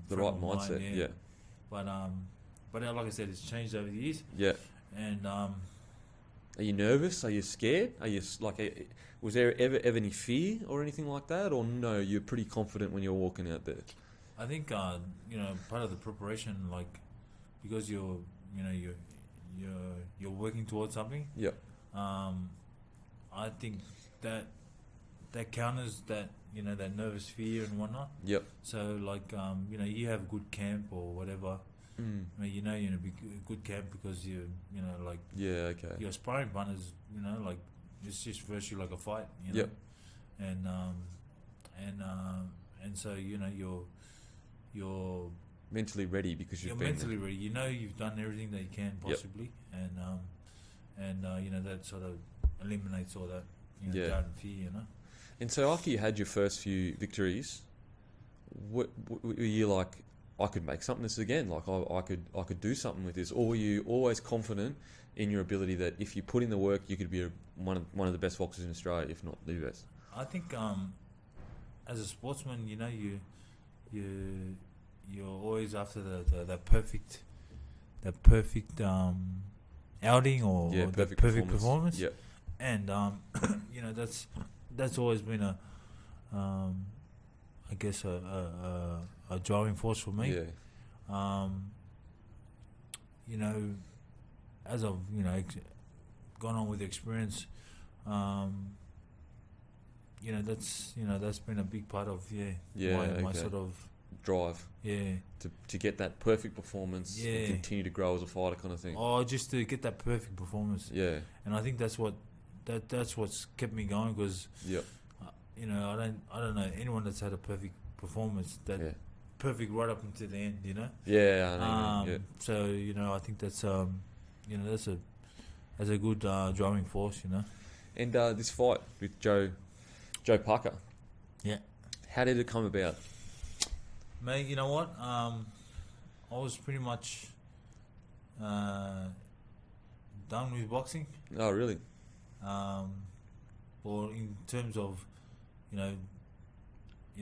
the right mindset. Mind, yeah. But like I said, it's changed over the years. Yeah. And are you nervous? Are you scared? Are you was there ever any fear or anything like that, or no? You're pretty confident when you're walking out there. I think part of the preparation, like because you're working towards something. Yeah. I think that counters that that nervous fear and whatnot. Yep. So like you have a good camp or whatever. You're in a good camp because your sparring partners, like it's just virtually like a fight, Yep. And so you're mentally ready because you've been mentally ready. You've done everything that you can possibly, and that sort of eliminates all that doubt and fear. And so after you had your first few victories, what were you like? I could make something of this again. Like I could do something with this. Or were you always confident in your ability that if you put in the work, you could be one of the best boxers in Australia, if not the best? I think as a sportsman, you're always after the perfect outing or the perfect performance. Yeah. And that's always been I guess a driving force for me. Yeah. As I've gone on with experience, that's been a big part of my sort of drive. Yeah. To get that perfect performance and continue to grow as a fighter, kind of thing. Oh, just to get that perfect performance. Yeah. And I think that's what's kept me going because. Yep. I don't know anyone that's had a perfect performance perfect right up until the end. Yeah, I know. So I think that's that's a good driving force. And this fight with Joe Parker. Yeah. How did it come about? Mate, you know what? I was pretty much done with boxing. Oh, really? Or in terms of I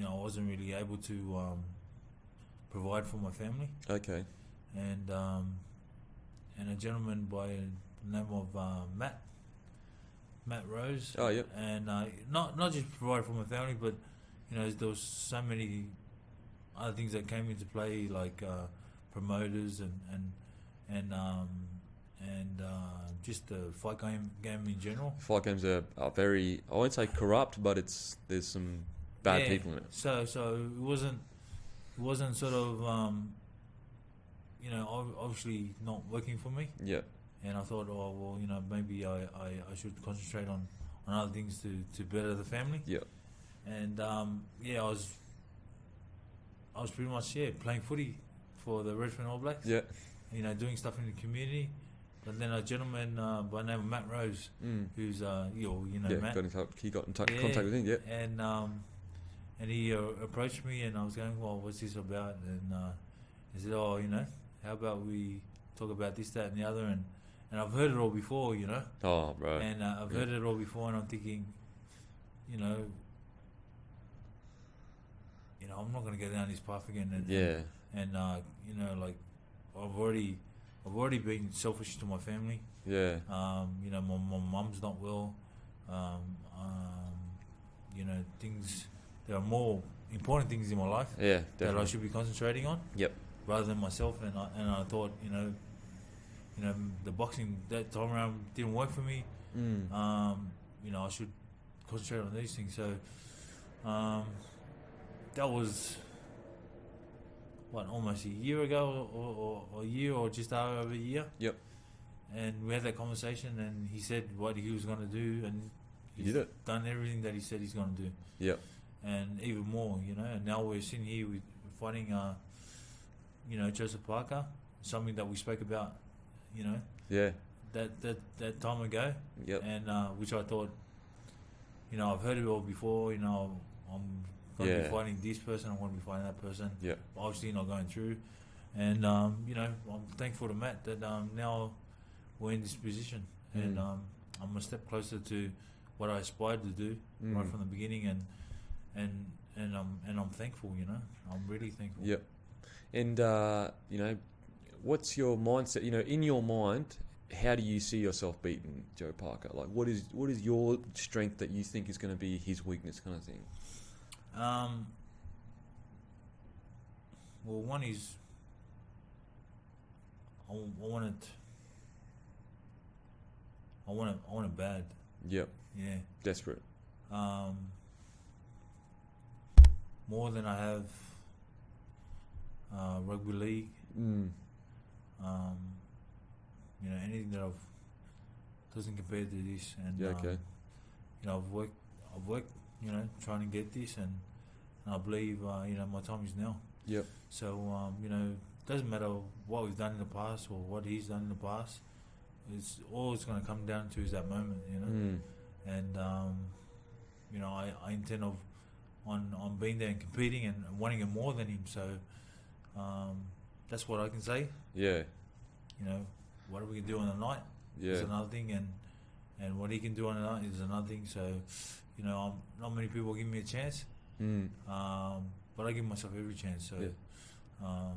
wasn't really able to provide for my family. Okay. And a gentleman by the name of Matt Rose. Oh, yeah. And not just provide for my family, but there was so many other things that came into play, like promoters and just the fight game in general. Fight games are very, I won't say corrupt, but there's some bad people in it. So it wasn't sort of obviously not working for me. Yeah. And I thought, maybe I should concentrate on other things to better the family. Yeah. And I was pretty much playing footy for the Redfern All Blacks. Yeah. Doing stuff in the community, But then a gentleman by the name of Matt Rose, who's Matt. He got in contact with him. Yeah. And he approached me, and I was going, well, what's this about? And he said, oh, how about we talk about this, that, and the other, and I've heard it all before, Oh, right. And I've heard it all before, and I'm thinking, I'm not going to go down this path again. And like I've already been selfish to my family. Yeah. My mum's not well. Things. There are more important things in my life. Yeah, definitely. That I should be concentrating on. Yep. Rather than myself, and I thought, the boxing that time around didn't work for me. I should concentrate on these things. So, that was almost a year ago, or a year, or just over a year. Yep. And we had that conversation, and he said what he was going to do, and he's done everything that he said he's going to do. Yep. And even more, and now we're sitting here with fighting, Joseph Parker, something that we spoke about, Yeah. that time ago. Yep. And which I thought, I've heard it all before. I'm going to be fighting this person. I'm going to be fighting that person. Yeah. Obviously not going through, and I'm thankful to Matt that now we're in this position, and I'm a step closer to what I aspired to do right from the beginning, and I'm thankful. I'm really thankful. Yep. And what's your mindset? In your mind, how do you see yourself beating Joe Parker? Like, what is your strength that you think is going to be his weakness, kind of thing? Well, one is I want it bad. Yep. Yeah. Desperate. More than I have rugby league. Anything that doesn't compare to this. And okay. I've worked, trying to get this, and I believe my time is now. Yep. So it doesn't matter what we've done in the past or what he's done in the past. It's all it's going to come down to is that moment, And I intend on being there and competing and wanting it more than him. So that's what I can say. Yeah. What we can do on the night is another thing, and what he can do on the night is another thing. So not many people give me a chance, but I give myself every chance. So I'm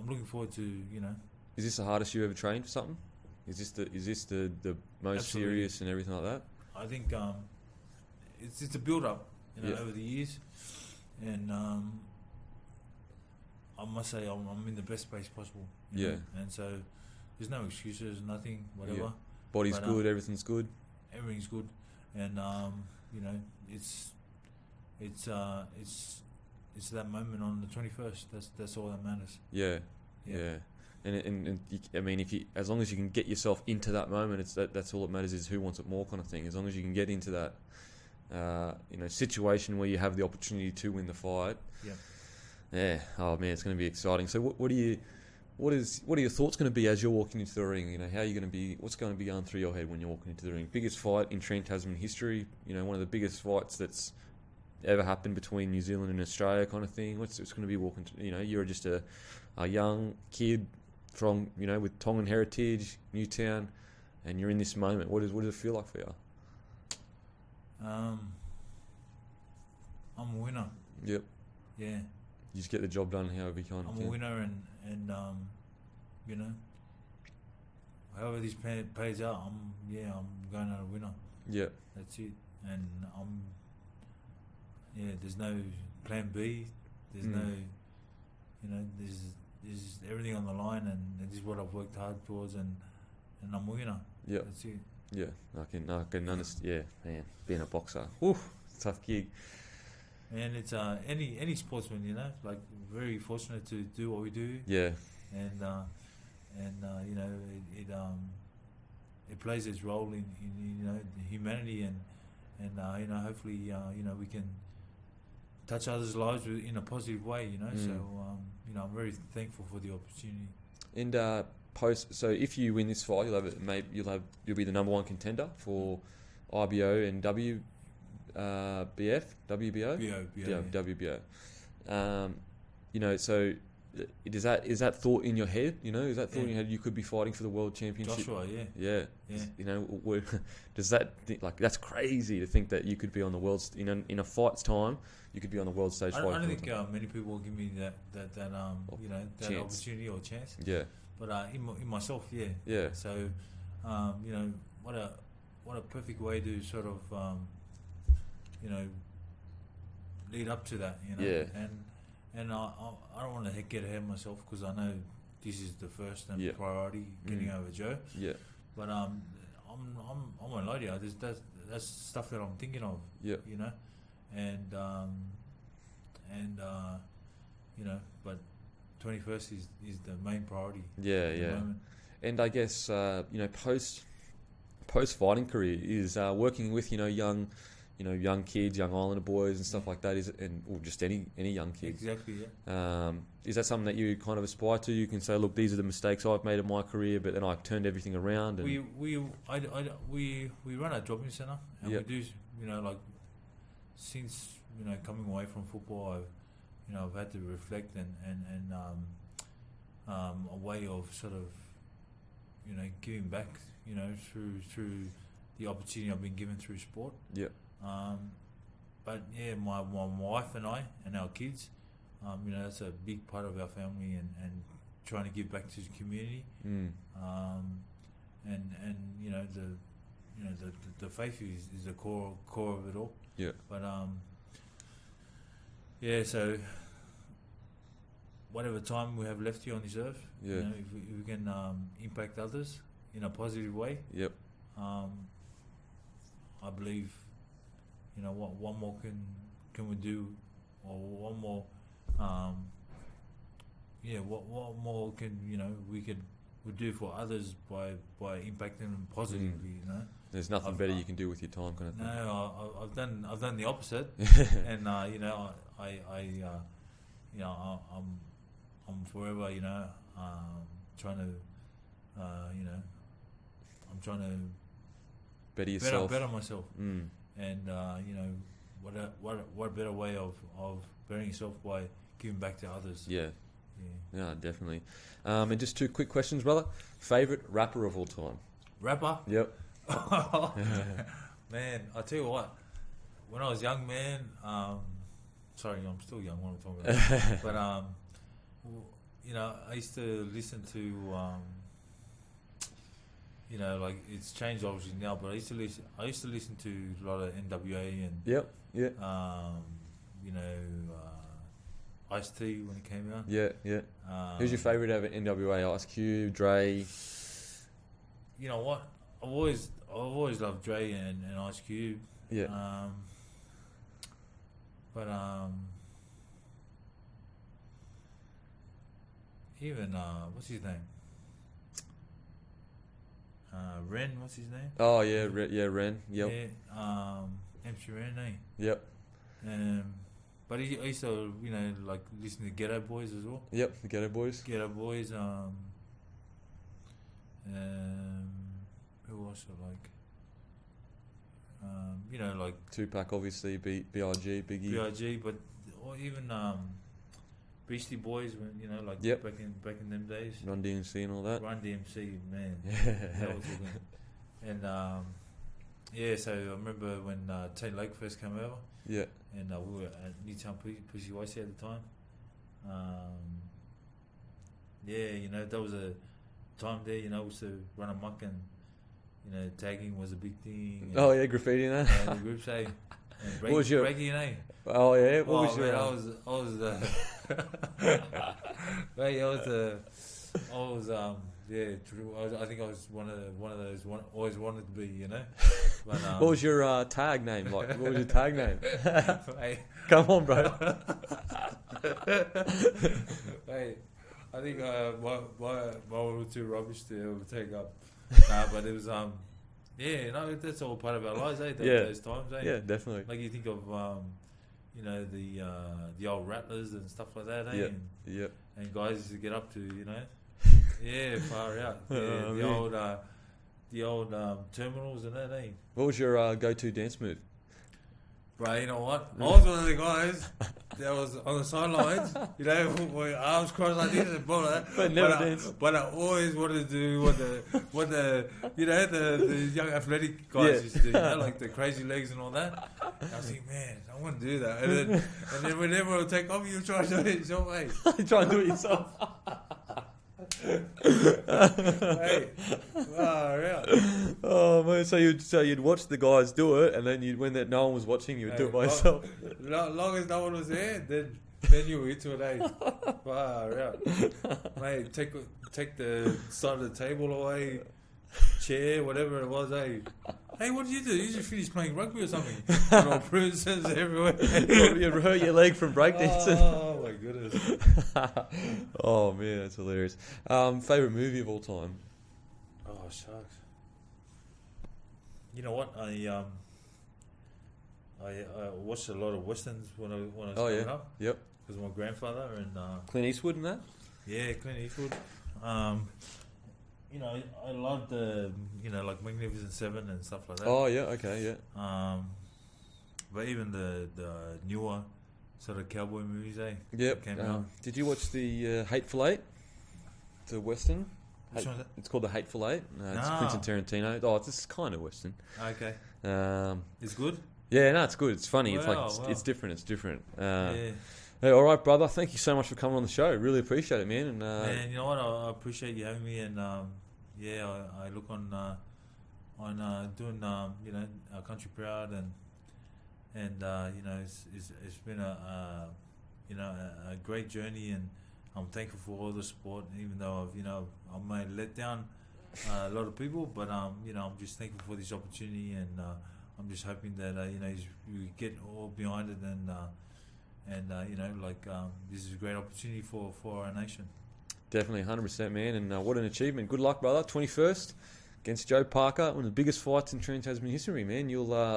looking forward to Is this the hardest you ever trained for something? Is this the most Absolutely. serious and everything like that? I think it's a build up over the years, and I must say I'm in the best space possible. And so there's no excuses, nothing, whatever. Yeah. Body's good, everything's good. Everything's good, and it's that moment on the 21st. That's all that matters. Yeah. And I mean, as long as you can get yourself into that moment, that's all that matters. Is who wants it more, kind of thing. As long as you can get into that, situation where you have the opportunity to win the fight. Yeah. Yeah. Oh man, it's going to be exciting. So what are your thoughts going to be as you're walking into the ring? How are you going to be? What's going to be going through your head when you're walking into the ring? Biggest fight in Trent Tasman history. One of the biggest fights that's ever happened between New Zealand and Australia, kind of thing. What's going to be walking? You're just a young kid from with Tongan heritage, Newtown, and you're in this moment. What does it feel like for you? I'm a winner. Yep. Yeah. You just get the job done however you can. I'm a winner, and however this pays out, I'm going out a winner. Yeah. That's it. And there's no plan B. There's no, there's everything on the line, and this is what I've worked hard towards, and I'm a winner. Yeah. That's it. Yeah. I can understand. Yeah, man. Being a boxer, tough gig. And it's any sportsman, like very fortunate to do what we do. Yeah. And it plays its role in humanity, and hopefully we can touch others' lives in a positive way. So I'm very thankful for the opportunity. And So if you win this fight, you'll be the number 1 contender for IBO and WBO. So is that thought in your head? Is that thought in your head? You could be fighting for the world championship. Joshua, yeah. Does that's crazy to think that you could be on the world's in a fight's time, you could be on the world stage. I don't think many people will give me that chance. Opportunity or chance. Yeah. But in myself, yeah. Yeah. So, what a perfect way to sort of lead up to that. Yeah. And I don't want to get ahead of myself because I know this is the first and priority, getting over Joe. Yeah. But I won't lie to you. That's stuff that I'm thinking of. Yeah. But 21st is the main priority. Yeah, at the moment. And I guess post fighting career is working with young kids, young Islander boys and stuff like that. Or just any young kids. Exactly. Yeah. Is that something that you kind of aspire to? You can say, look, these are the mistakes I've made in my career, but then I've turned everything around. And we run a jobbing centre, and we do since coming away from football, I've had to reflect and a way of sort of giving back through the opportunity I've been given through sport. Yeah. But yeah, my wife and I and our kids, that's a big part of our family and trying to give back to the community. The faith is the core of it all. Yeah. But so whatever time we have left here on this earth, if we can impact others in a positive way. Yep. I believe, what more can we do, or one more, what more can we do for others by impacting them positively. There's nothing better you can do with your time, kind of thing. No, I've done the opposite, and I'm forever trying to I'm trying to better yourself, better myself, and what better way of bettering yourself by giving back to others. Yeah, definitely. And just 2 quick questions, brother. Favorite rapper of all time? Rapper? Yep. Man, I'll tell you what. When I was young, man, sorry, I'm still young. What I'm talking about, but I used to listen to. It's changed obviously now, but I used to listen to a lot of NWA and Ice-T when it came out. Yeah. Who's your favourite out of NWA? Ice Cube, Dre? You know what? I've always loved Dre and Ice Cube. Yeah. Even what's his name? Ren, what's his name? Oh yeah, Ren. Yep. Yeah, MC Ren, eh? Yep. But I used to, listen to Ghetto Boys as well. Yep, the Ghetto Boys. Ghetto Boys. Who else I like? Tupac, obviously. B.I.G. Biggie. B.I.G. But or even Beastie Boys, when back in them days. Run DMC and all that. Run DMC, man. That was a good. And so I remember when Tate Lake first came over. Yeah. And we were at Newtown Pussy Waste at the time. That was a time there. We used to run amok and tagging was a big thing. Oh yeah, graffiti and that. The group say. What was your breaking, Oh yeah, what was your? Man, I was I think I was one of those always wanted to be, But, what was your tag name? What was your tag name? Hey. Come on, bro. Hey, I think my were too rubbish to take up. But it was that's all part of our lives, eh? Those times, eh? Yeah, definitely. Like you think of the old rattlers and stuff like that, eh? Yeah. And guys used to get up to, Yeah, far out. Yeah, Oh, the old terminals and that, eh? What was your go-to dance move? Bro, you know what? I was one of the guys that was on the sidelines, you know, with my arms crossed like this and But never dance. But I always wanted to do what the you know the young athletic guys used to do, you know, like the crazy legs and all that. I was like, man, I want to do that. And then whenever I take off, you try to do it yourself, mate. Try and do it yourself. Hey, wow, yeah. Oh man, so you'd watch the guys do it, and then when no one was watching, you would do it by yourself. Long as no one was there, then you were into it, eh? Wow, yeah. Mate, take the side of the table away, chair, whatever it was, eh? Hey, what did you do? You just finished playing rugby or something? And all bruises everywhere. You hurt your leg from breakdancing. Oh my goodness. Oh man, that's hilarious. Favorite movie of all time? Oh shucks. You know what? I watched a lot of westerns when I was growing up. Yep. Because my grandfather and Clint Eastwood and that. yeah, Clint Eastwood. You know, I loved the like Magnificent Seven and stuff like that. Oh yeah, okay, yeah. But even the newer sort of cowboy movies, eh? Yep. Came out. Did you watch the Hateful Eight? The western. Which one's that? It's called the Hateful Eight. It's Ah. Quentin Tarantino. Oh, it's kind of western. Okay. It's good. Yeah, no, it's good. It's funny. Wow, It's different. It's different. Yeah. Hey, all right, brother. Thank you so much for coming on the show. Really appreciate it, man. And Man, you know what? I appreciate you having me, and yeah, I look on doing you know, our country proud, and you know, it's been a you know, a great journey, and I'm thankful for all the support, even though I may let down a lot of people, but you know, I'm just thankful for this opportunity, and I'm just hoping that you know, we get all behind it, and you know, like this is a great opportunity for our nation. Definitely, 100%, man. And what an achievement. Good luck, brother. 21st against Joe Parker, one of the biggest fights in Trans-Tasman history, man.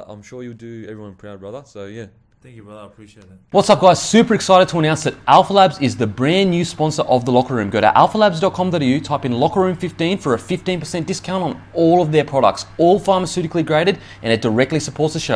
I'm sure you'll do everyone proud, brother. So yeah. Thank you, brother. I appreciate it. What's up, guys? Super excited to announce that Alpha Labs is the brand new sponsor of the Locker Room. Go to alphalabs.com.au, type in Locker Room 15 for a 15% discount on all of their products, all pharmaceutically graded, and it directly supports the show.